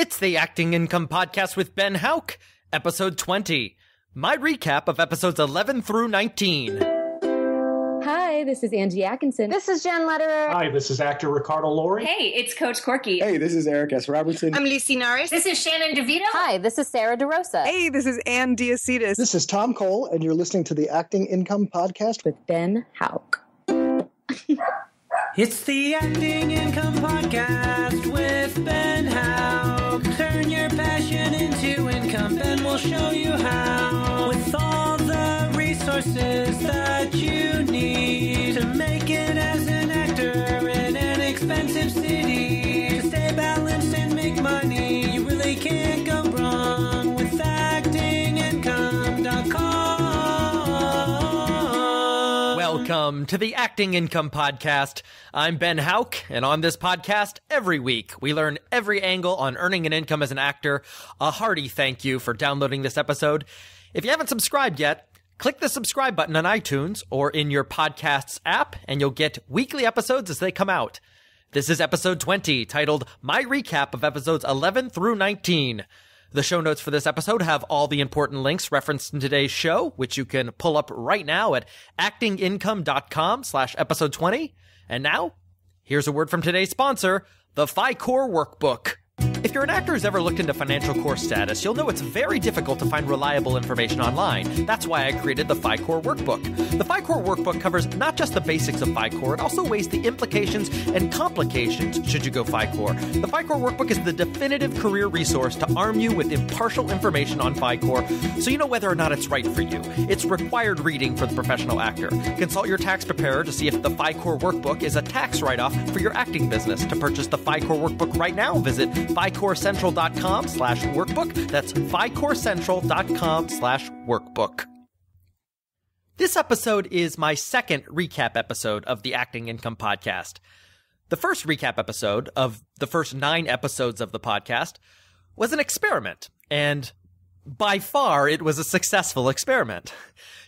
It's the Acting Income Podcast with Ben Hauck, episode 20. My recap of episodes 11 through 19. Hi, this is Angie Atkinson. This is Jen Lederer. Hi, this is actor Ricardo Lori. Hey, it's Coach Corky. Hey, this is Eric S. Robertson. I'm Lucy Norris. This is Shannon DeVito. Hi, this is Sarah DeRosa. Hey, this is Ann Diacetis. This is Tom Cole, and you're listening to the Acting Income Podcast With Ben Hauck. It's the Acting Income Podcast with Ben Hauck. Turn your passion into income, Ben will show you how. With all the resources that you need to make it as an actor in an expensive city. To stay balanced and make money, you really can't go wrong with actingincome.com. Welcome to the Acting Income Podcast. I'm Ben Hauck, and on this podcast, every week, we learn every angle on earning an income as an actor. A hearty thank you for downloading this episode. If you haven't subscribed yet, click the subscribe button on iTunes or in your podcast's app, and you'll get weekly episodes as they come out. This is episode 20, titled My Recap of episodes 11 through 19. The show notes for this episode have all the important links referenced in today's show, which you can pull up right now at actingincome.com/episode 20. And now, here's a word from today's sponsor, the PHICorp Workbook. If you're an actor who's ever looked into financial core status, you'll know it's very difficult to find reliable information online. That's why I created the PHICorp Workbook. The PHICorp Workbook covers not just the basics of PHICorp, it also weighs the implications and complications should you go PHICorp. The PHICorp Workbook is the definitive career resource to arm you with impartial information on PHICorp, so you know whether or not it's right for you. It's required reading for the professional actor. Consult your tax preparer to see if the PHICorp Workbook is a tax write-off for your acting business. To purchase the PHICorp Workbook right now, visit PHICorpCentral.com/workbook. That's PHICorpCentral.com/workbook. This episode is my second recap episode of the Acting Income Podcast. The first recap episode of the first 9 episodes of the podcast was an experiment, and by far it was a successful experiment.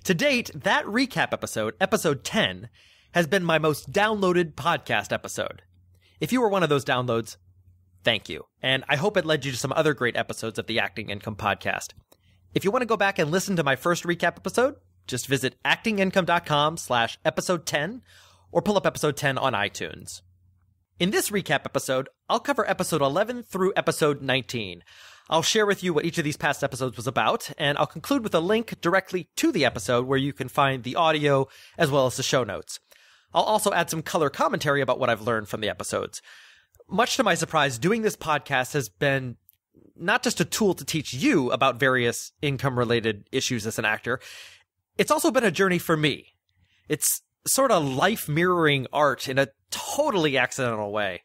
To date, that recap episode, episode 10, has been my most downloaded podcast episode. If you were one of those downloads, thank you. And I hope it led you to some other great episodes of the Acting Income Podcast. If you want to go back and listen to my first recap episode, just visit actingincome.com/episode 10 or pull up episode 10 on iTunes. In this recap episode, I'll cover episode 11 through episode 19. I'll share with you what each of these past episodes was about, and I'll conclude with a link directly to the episode where you can find the audio as well as the show notes. I'll also add some color commentary about what I've learned from the episodes. Much to my surprise, doing this podcast has been not just a tool to teach you about various income-related issues as an actor, it's also been a journey for me. It's sort of life-mirroring art in a totally accidental way.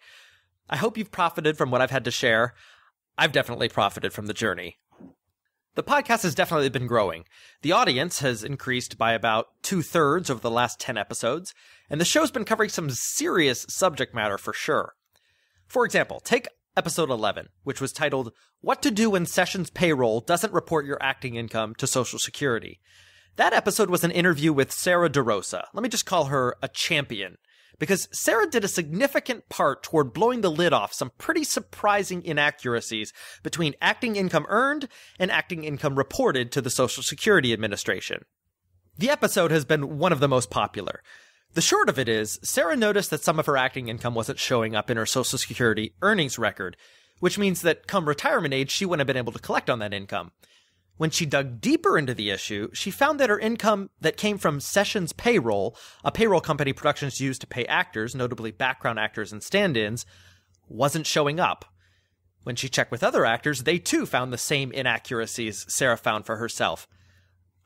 I hope you've profited from what I've had to share. I've definitely profited from the journey. The podcast has definitely been growing. The audience has increased by about 2/3 over the last 10 episodes, and the show's been covering some serious subject matter for sure. For example, take episode 11, which was titled, What to Do When Sessions Payroll Doesn't Report Your Acting Income to Social Security. That episode was an interview with Sarah DeRosa. Let me just call her a champion, because Sarah did a significant part toward blowing the lid off some pretty surprising inaccuracies between acting income earned and acting income reported to the Social Security Administration. The episode has been one of the most popular. The short of it is, Sarah noticed that some of her acting income wasn't showing up in her Social Security earnings record, which means that come retirement age, she wouldn't have been able to collect on that income. When she dug deeper into the issue, she found that her income that came from Sessions Payroll, a payroll company productions use to pay actors, notably background actors and stand-ins, wasn't showing up. When she checked with other actors, they too found the same inaccuracies Sarah found for herself.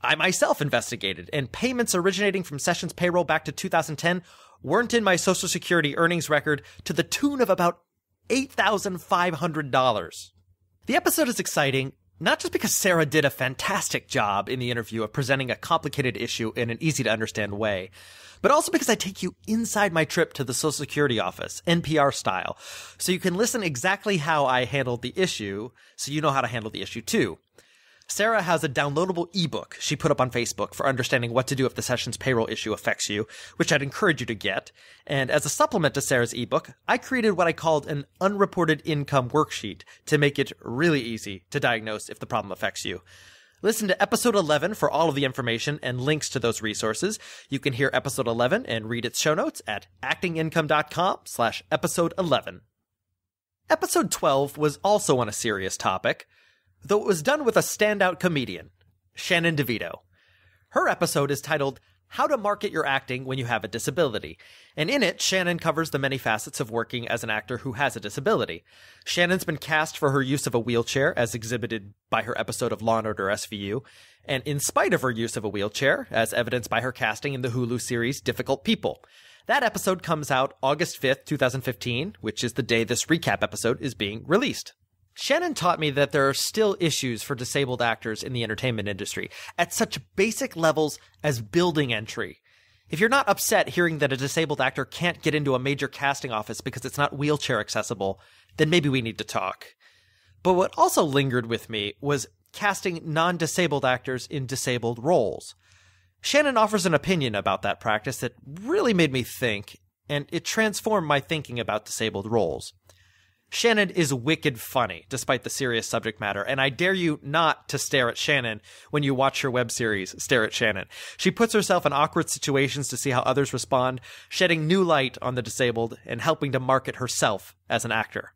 I myself investigated, and payments originating from Sessions Payroll back to 2010 weren't in my Social Security earnings record to the tune of about $8,500. The episode is exciting, not just because Sarah did a fantastic job in the interview of presenting a complicated issue in an easy-to-understand way, but also because I take you inside my trip to the Social Security office, NPR style, so you can listen exactly how I handled the issue, so you know how to handle the issue too. Sarah has a downloadable ebook she put up on Facebook for understanding what to do if the session's payroll issue affects you, which I'd encourage you to get. And as a supplement to Sarah's ebook, I created what I called an unreported income worksheet to make it really easy to diagnose if the problem affects you. Listen to episode 11 for all of the information and links to those resources. You can hear episode 11 and read its show notes at actingincome.com/episode 11. Episode 12 was also on a serious topic, though it was done with a standout comedian, Shannon DeVito. Her episode is titled How to Market Your Acting When You Have a Disability, and in it, Shannon covers the many facets of working as an actor who has a disability. Shannon's been cast for her use of a wheelchair, as exhibited by her episode of Law & Order SVU, and in spite of her use of a wheelchair, as evidenced by her casting in the Hulu series Difficult People. That episode comes out August 5th, 2015, which is the day this recap episode is being released. Shannon taught me that there are still issues for disabled actors in the entertainment industry at such basic levels as building entry. If you're not upset hearing that a disabled actor can't get into a major casting office because it's not wheelchair accessible, then maybe we need to talk. But what also lingered with me was casting non-disabled actors in disabled roles. Shannon offers an opinion about that practice that really made me think, and it transformed my thinking about disabled roles. Shannon is wicked funny, despite the serious subject matter, and I dare you not to stare at Shannon when you watch her web series, Stare at Shannon. She puts herself in awkward situations to see how others respond, shedding new light on the disabled and helping to market herself as an actor.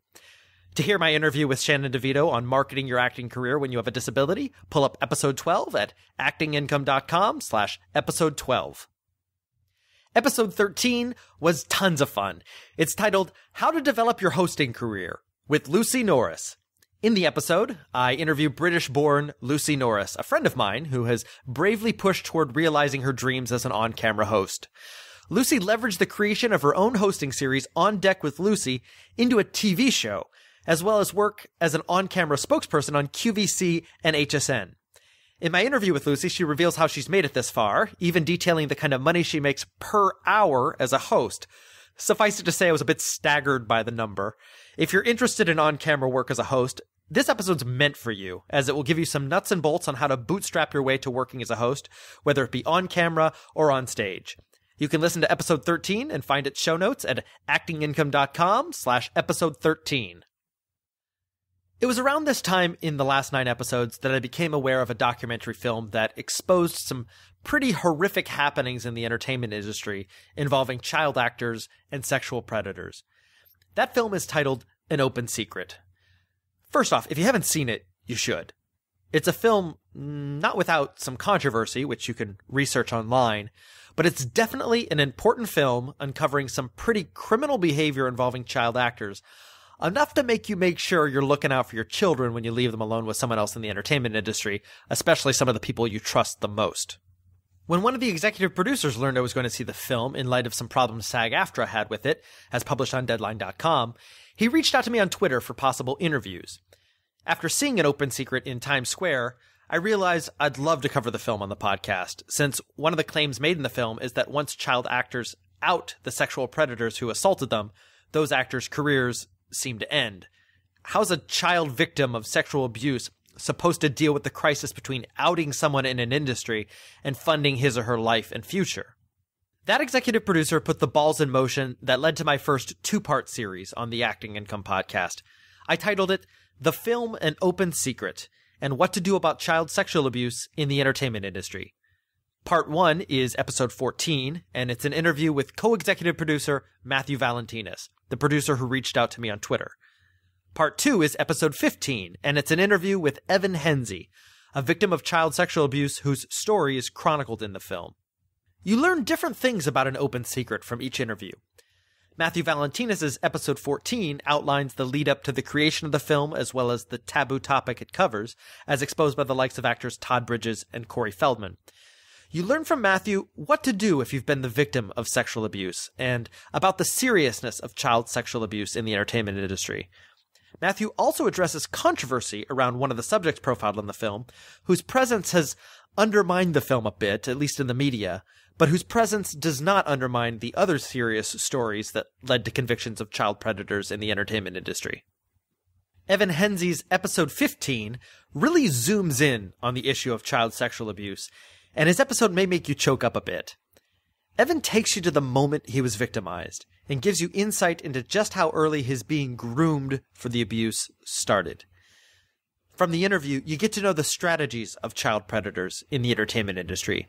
To hear my interview with Shannon DeVito on marketing your acting career when you have a disability, pull up episode 12 at actingincome.com/episode 12. Episode 13 was tons of fun. It's titled, How to Develop Your Hosting Career, with Lucy Norris. In the episode, I interview British-born Lucy Norris, a friend of mine who has bravely pushed toward realizing her dreams as an on-camera host. Lucy leveraged the creation of her own hosting series, On Deck with Lucy, into a TV show, as well as work as an on-camera spokesperson on QVC and HSN. In my interview with Lucy, she reveals how she's made it this far, even detailing the kind of money she makes per hour as a host. Suffice it to say, I was a bit staggered by the number. If you're interested in on-camera work as a host, this episode's meant for you, as it will give you some nuts and bolts on how to bootstrap your way to working as a host, whether it be on camera or on stage. You can listen to episode 13 and find its show notes at actingincome.com/episode 13. It was around this time in the last 9 episodes that I became aware of a documentary film that exposed some pretty horrific happenings in the entertainment industry involving child actors and sexual predators. That film is titled An Open Secret. First off, if you haven't seen it, you should. It's a film not without some controversy, which you can research online, but it's definitely an important film uncovering some pretty criminal behavior involving child actors, enough to make you make sure you're looking out for your children when you leave them alone with someone else in the entertainment industry, especially some of the people you trust the most. When one of the executive producers learned I was going to see the film in light of some problems SAG-AFTRA had with it, as published on Deadline.com, he reached out to me on Twitter for possible interviews. After seeing An Open Secret in Times Square, I realized I'd love to cover the film on the podcast, since one of the claims made in the film is that once child actors out the sexual predators who assaulted them, those actors' careers seem to end. How's a child victim of sexual abuse supposed to deal with the crisis between outing someone in an industry and funding his or her life and future? That executive producer put the balls in motion that led to my first 2-part series on the Acting Income podcast. I titled it The Film An Open Secret, and What to Do About Child Sexual Abuse in the Entertainment Industry. Part 1 is episode 14, and it's an interview with co-executive producer Matthew Valentinas, the producer who reached out to me on Twitter. Part 2 is episode 15, and it's an interview with Evan Henze, a victim of child sexual abuse whose story is chronicled in the film. You learn different things about An Open Secret from each interview. Matthew Valentinas's episode 14 outlines the lead-up to the creation of the film as well as the taboo topic it covers, as exposed by the likes of actors Todd Bridges and Corey Feldman. You learn from Matthew what to do if you've been the victim of sexual abuse, and about the seriousness of child sexual abuse in the entertainment industry. Matthew also addresses controversy around one of the subjects profiled in the film, whose presence has undermined the film a bit, at least in the media, but whose presence does not undermine the other serious stories that led to convictions of child predators in the entertainment industry. Evan Hensley's episode 15 really zooms in on the issue of child sexual abuse, and his episode may make you choke up a bit. Evan takes you to the moment he was victimized, and gives you insight into just how early his being groomed for the abuse started. From the interview, you get to know the strategies of child predators in the entertainment industry.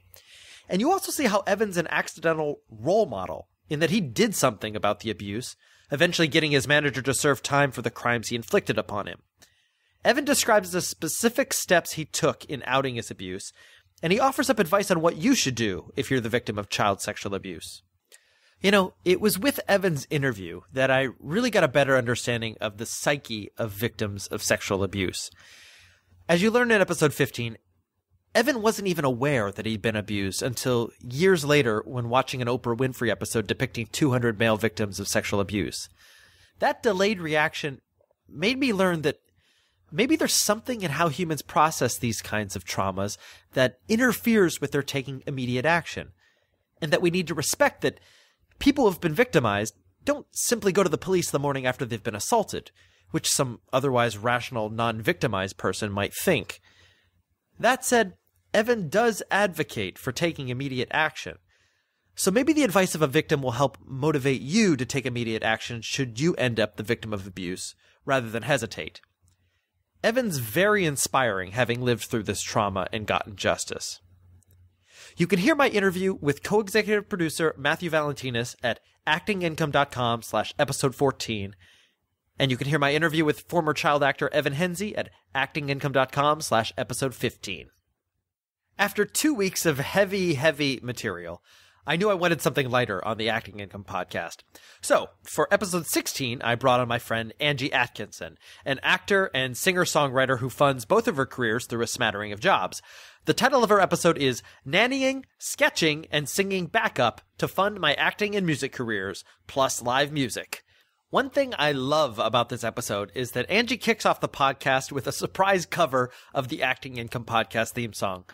And you also see how Evan's an accidental role model, in that he did something about the abuse, eventually getting his manager to serve time for the crimes he inflicted upon him. Evan describes the specific steps he took in outing his abuse, and he offers up advice on what you should do if you're the victim of child sexual abuse. You know, it was with Evan's interview that I really got a better understanding of the psyche of victims of sexual abuse. As you learn in episode 15, Evan wasn't even aware that he'd been abused until years later when watching an Oprah Winfrey episode depicting 200 male victims of sexual abuse. That delayed reaction made me learn that maybe there's something in how humans process these kinds of traumas that interferes with their taking immediate action, and that we need to respect that people who have been victimized don't simply go to the police the morning after they've been assaulted, which some otherwise rational, non-victimized person might think. That said, Evan does advocate for taking immediate action. So maybe the advice of a victim will help motivate you to take immediate action should you end up the victim of abuse, rather than hesitate. Evan's very inspiring, having lived through this trauma and gotten justice. You can hear my interview with co-executive producer Matthew Valentinus at actingincome.com/episode 14, and you can hear my interview with former child actor Evan Hensley at actingincome.com/episode 15. After 2 weeks of heavy material, I knew I wanted something lighter on the Acting Income podcast. So, for episode 16, I brought on my friend Angie Atkinson, an actor and singer-songwriter who funds both of her careers through a smattering of jobs. The title of her episode is Nannying, Sketching, and Singing Backup to Fund My Acting and Music Careers, plus Live Music. One thing I love about this episode is that Angie kicks off the podcast with a surprise cover of the Acting Income podcast theme song.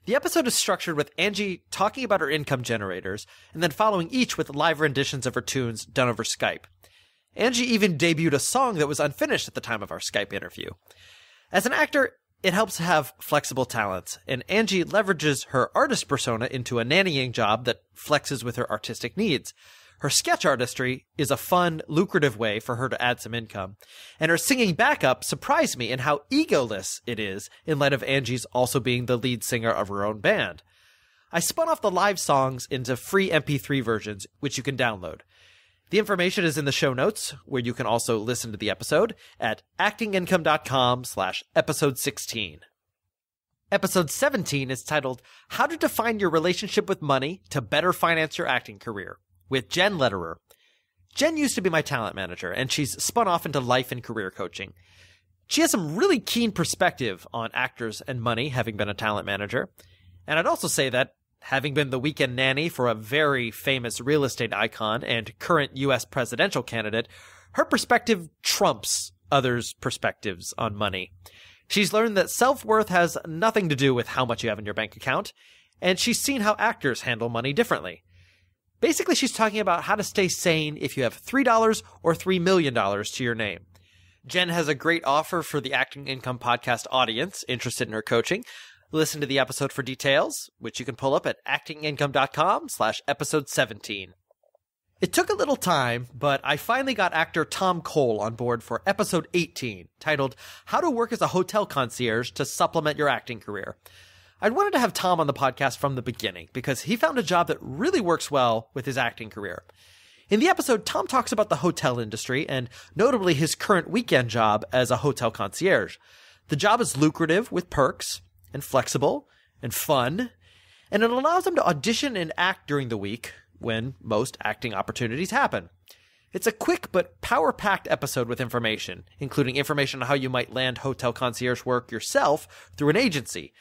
The episode is structured with Angie talking about her income generators, and then following each with live renditions of her tunes done over Skype. Angie even debuted a song that was unfinished at the time of our Skype interview. As an actor, it helps to have flexible talents, and Angie leverages her artist persona into a nannying job that flexes with her artistic needs. Her sketch artistry is a fun, lucrative way for her to add some income, and her singing backup surprised me in how egoless it is in light of Angie's also being the lead singer of her own band. I spun off the live songs into free MP3 versions, which you can download. The information is in the show notes, where you can also listen to the episode at actingincome.com/episode 16. Episode 17 is titled How to Define Your Relationship with Money to Better Finance Your Acting Career, with Jen Lederer. Jen used to be my talent manager, and she's spun off into life and career coaching. She has some really keen perspective on actors and money, having been a talent manager. And I'd also say that, having been the weekend nanny for a very famous real estate icon and current U.S. presidential candidate, her perspective trumps others' perspectives on money. She's learned that self-worth has nothing to do with how much you have in your bank account, and she's seen how actors handle money differently. Basically, she's talking about how to stay sane if you have $3 or $3 million to your name. Jen has a great offer for the Acting Income podcast audience interested in her coaching. Listen to the episode for details, which you can pull up at actingincome.com/episode 17. It took a little time, but I finally got actor Tom Cole on board for episode 18, titled How to Work as a Hotel Concierge to Supplement Your Acting Career. I'd wanted to have Tom on the podcast from the beginning because he found a job that really works well with his acting career. In the episode, Tom talks about the hotel industry and notably his current weekend job as a hotel concierge. The job is lucrative with perks and flexible and fun, and it allows him to audition and act during the week when most acting opportunities happen. It's a quick but power-packed episode with information, including information on how you might land hotel concierge work yourself through an agency.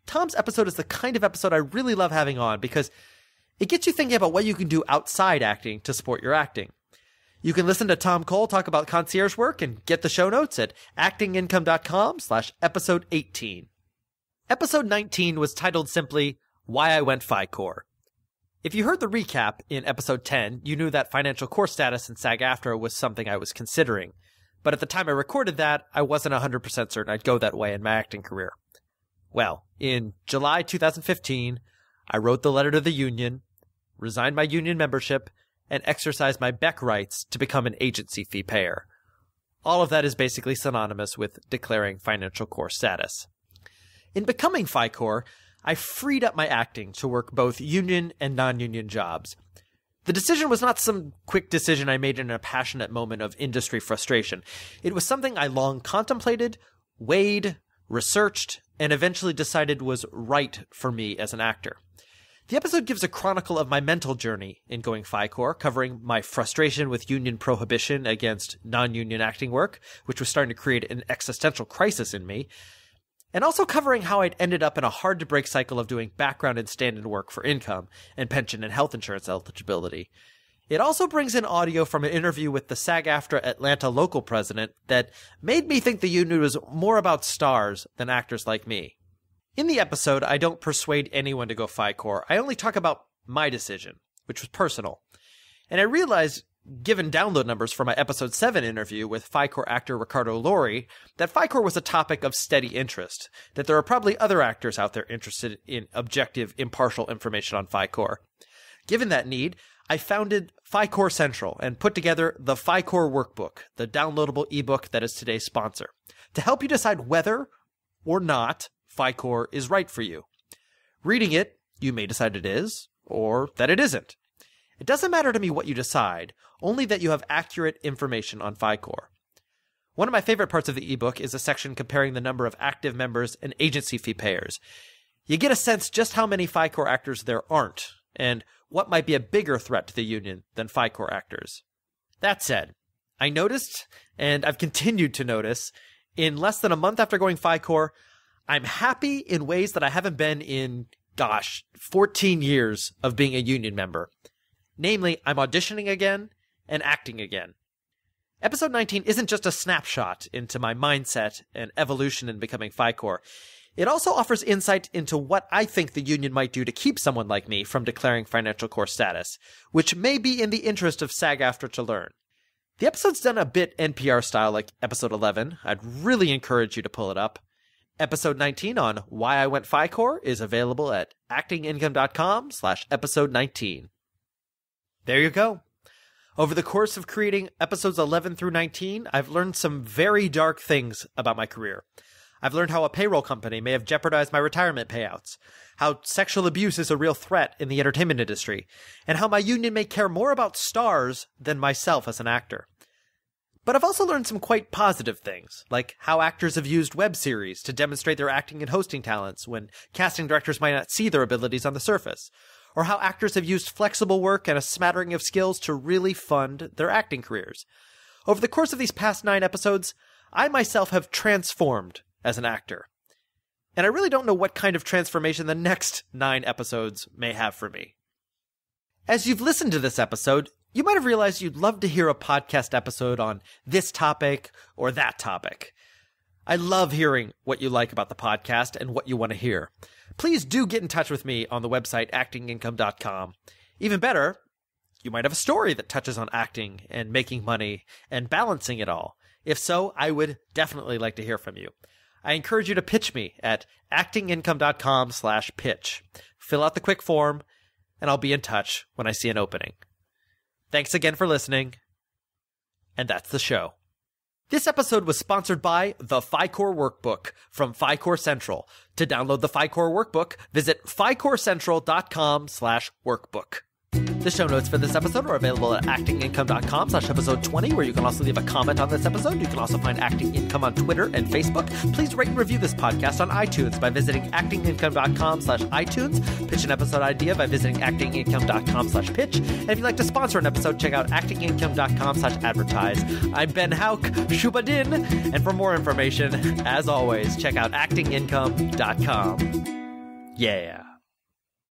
Tom's episode is the kind of episode I really love having on because it gets you thinking about what you can do outside acting to support your acting. You can listen to Tom Cole talk about concierge work and get the show notes at actingincome.com/episode 18. Episode 19 was titled simply, Why I Went PHICorp. If you heard the recap in episode 10, you knew that financial core status in SAG-AFTRA was something I was considering. But at the time I recorded that, I wasn't 100% certain I'd go that way in my acting career. Well, in July 2015, I wrote the letter to the union, resigned my union membership, and exercised my Beck rights to become an agency fee payer. All of that is basically synonymous with declaring financial core status. In becoming PHICorp, I freed up my acting to work both union and non-union jobs. The decision was not some quick decision I made in a passionate moment of industry frustration. It was something I long contemplated, weighed, researched, and eventually decided was right for me as an actor. The episode gives a chronicle of my mental journey in going PHICorp, covering my frustration with union prohibition against non-union acting work, which was starting to create an existential crisis in me, and also covering how I'd ended up in a hard-to-break cycle of doing background and stand-in work for income and pension and health insurance eligibility. It also brings in audio from an interview with the SAG-AFTRA Atlanta local president that made me think the union was more about stars than actors like me. In the episode, I don't persuade anyone to go PHICorp. I only talk about my decision, which was personal. And I realized, given download numbers from my episode 7 interview with PHICorp actor Ricardo Lori, that PHICorp was a topic of steady interest, that there are probably other actors out there interested in objective, impartial information on PHICorp. Given that need, I founded PHICorp Central and put together the PHICorp Workbook, the downloadable ebook that is today's sponsor, to help you decide whether or not PHICorp is right for you. Reading it, you may decide it is, or that it isn't. It doesn't matter to me what you decide, only that you have accurate information on PHICorp. One of my favorite parts of the ebook is a section comparing the number of active members and agency fee payers. You get a sense just how many PHICorp actors there aren't, and what might be a bigger threat to the union than PHICorp actors. That said, I noticed, and I've continued to notice, in less than a month after going PHICorp, I'm happy in ways that I haven't been in, 14 years of being a union member. Namely, I'm auditioning again and acting again. Episode 19 isn't just a snapshot into my mindset and evolution in becoming PHICorp. It also offers insight into what I think the union might do to keep someone like me from declaring financial core status, which may be in the interest of SAG-AFTRA to learn. The episode's done a bit NPR style like episode 11. I'd really encourage you to pull it up. Episode 19 on why I went PHICorp is available at actingincome.com/episode 19. There you go. Over the course of creating episodes 11 through 19, I've learned some very dark things about my career. I've learned how a payroll company may have jeopardized my retirement payouts, how sexual abuse is a real threat in the entertainment industry, and how my union may care more about stars than myself as an actor. But I've also learned some quite positive things, like how actors have used web series to demonstrate their acting and hosting talents when casting directors might not see their abilities on the surface, or how actors have used flexible work and a smattering of skills to really fund their acting careers. Over the course of these past 9 episodes, I myself have transformed as an actor. And I really don't know what kind of transformation the next 9 episodes may have for me. As you've listened to this episode, you might have realized you'd love to hear a podcast episode on this topic or that topic. I love hearing what you like about the podcast and what you want to hear. Please do get in touch with me on the website actingincome.com. Even better, you might have a story that touches on acting and making money and balancing it all. If so, I would definitely like to hear from you. I encourage you to pitch me at actingincome.com/pitch. Fill out the quick form, and I'll be in touch when I see an opening. Thanks again for listening, and that's the show. This episode was sponsored by the PHICorp Workbook from PHICorp Central. To download the PHICorp Workbook, visit PHICorpCentral.com/workbook. The show notes for this episode are available at actingincome.com/episode 20, where you can also leave a comment on this episode. You can also find Acting Income on Twitter and Facebook. Please rate and review this podcast on iTunes by visiting actingincome.com/iTunes. Pitch an episode idea by visiting actingincome.com/pitch. And if you'd like to sponsor an episode, check out actingincome.com/advertise. I'm Ben Hauck, Shubadin, and for more information, as always, check out actingincome.com. Yeah.